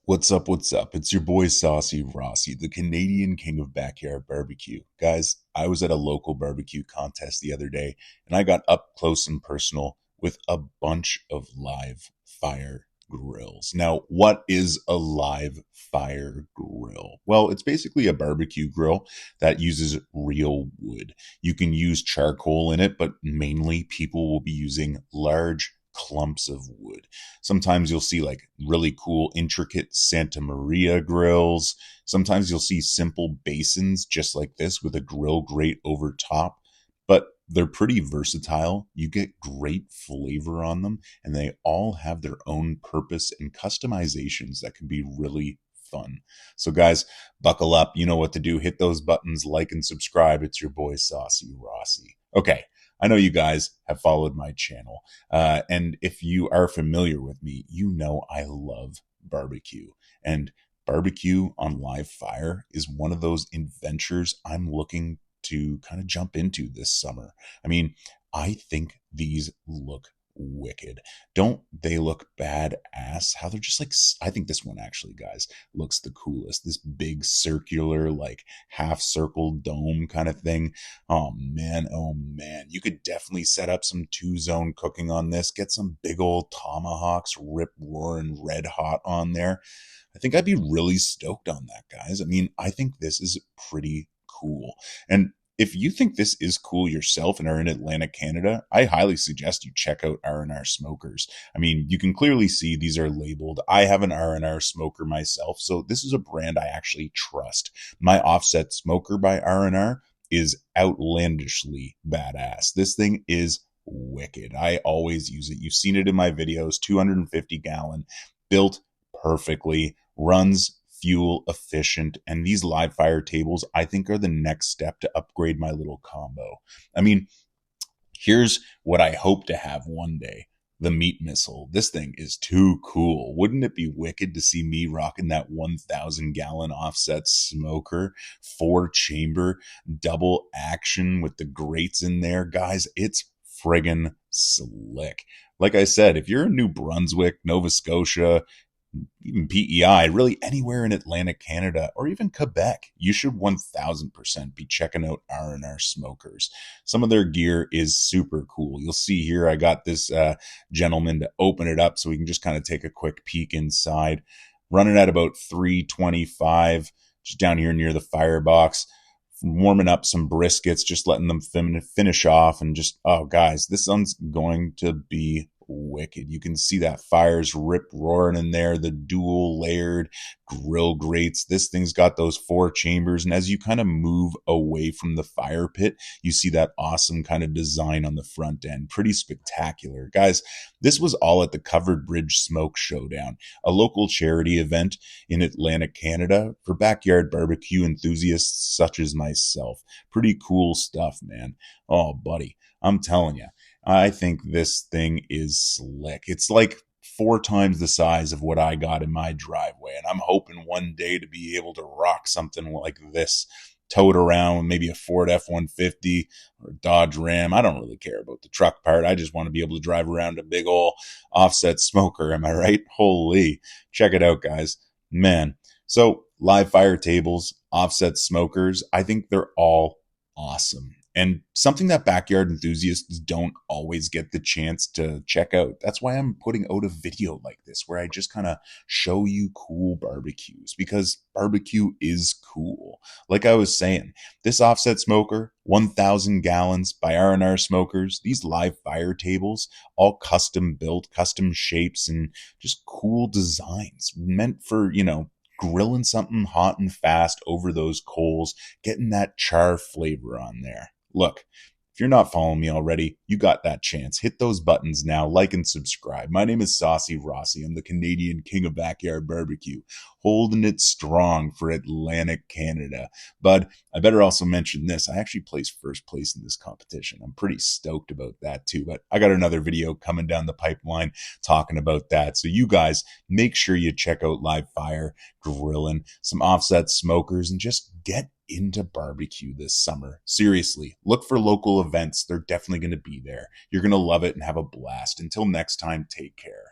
What's up? What's up? It's your boy Saucy Rossy, the Canadian king of backyard barbecue. Guys, I was at a local barbecue contest the other day and I got up close and personal with a bunch of live fire grills. Now, what is a live fire grill? Well, it's basically a barbecue grill that uses real wood. You can use charcoal in it, but mainly people will be using large clumps of wood. Sometimes you'll see like really cool, intricate Santa Maria grills. Sometimes you'll see simple basins just like this with a grill grate over top, but they're pretty versatile. You get great flavor on them, and they all have their own purpose and customizations that can be really fun. So guys, buckle up. You know what to do. Hit those buttons, like and subscribe. It's your boy Saucy Rossy. Okay. I know you guys have followed my channel, and if you are familiar with me, you know I love barbecue, and barbecue on live fire is one of those adventures I'm looking to kind of jump into this summer. I mean, I think these look wicked. Don't they look badass? How they're just like, I think this one actually, guys, looks the coolest. This big circular, like half circle dome kind of thing. Oh man, you could definitely set up some two-zone cooking on this. Get some big old tomahawks rip roaring red hot on there. I think I'd be really stoked on that, guys. I mean, I think this is pretty cool. And if you think this is cool yourself and are in Atlantic, Canada, I highly suggest you check out R&R Smokers. I mean, you can clearly see these are labeled. I have an R&R smoker myself, so this is a brand I actually trust. My offset smoker by R&R is outlandishly badass. This thing is wicked. I always use it. You've seen it in my videos, 250 gallon, built perfectly, runs fuel efficient, and these live fire tables I think are the next step to upgrade my little combo. I mean, here's what I hope to have one day: the meat missile. This thing is too cool. Wouldn't it be wicked to see me rocking that 1,000 gallon offset smoker, 4-chamber, double action with the grates in there? Guys, it's friggin' slick. Like I said, if you're in New Brunswick, Nova Scotia, even PEI, really anywhere in Atlantic Canada or even Quebec, you should 1000% be checking out R&R Smokers. Some of their gear is super cool. You'll see here I got this gentleman to open it up so we can just kind of take a quick peek inside. Running at about 325, just down here near the firebox. Warming up some briskets, just letting them finish off, and just, oh guys, this one's going to be wicked. You can see that fire's rip roaring in there, the dual layered grill grates. This thing's got those 4 chambers, and as you kind of move away from the fire pit, you see that awesome kind of design on the front end. Pretty spectacular. Guys, this was all at the Covered Bridge Smoke Showdown, a local charity event in Atlantic Canada for backyard barbecue enthusiasts such as myself. Pretty cool stuff, man. Oh, buddy, I'm telling you, I think this thing is slick. It's like 4 times the size of what I got in my driveway, and I'm hoping one day to be able to rock something like this, tow it around, maybe a Ford F-150 or a Dodge Ram. I don't really care about the truck part. I just want to be able to drive around a big old offset smoker. Am I right? Holy, check it out, guys. Man. So live fire tables, offset smokers, I think they're all awesome. And something that backyard enthusiasts don't always get the chance to check out. That's why I'm putting out a video like this, where I just kind of show you cool barbecues, because barbecue is cool. Like I was saying, this offset smoker, 1,000 gallons by R&R Smokers, these live fire tables, all custom built, custom shapes, and just cool designs meant for, grilling something hot and fast over those coals, getting that char flavor on there. Look, if you're not following me already, you got that chance. Hit those buttons now, like and subscribe. My name is Saucy Rossy. I'm the Canadian king of backyard barbecue, holding it strong for Atlantic Canada. But I better also mention this. I actually placed first place in this competition. I'm pretty stoked about that too, but I got another video coming down the pipeline talking about that. So you guys, make sure you check out live fire, grilling, some offset smokers, and just get into barbecue this summer. Seriously, look for local events. They're definitely going to be there. You're going to love it and have a blast. Until next time, take care.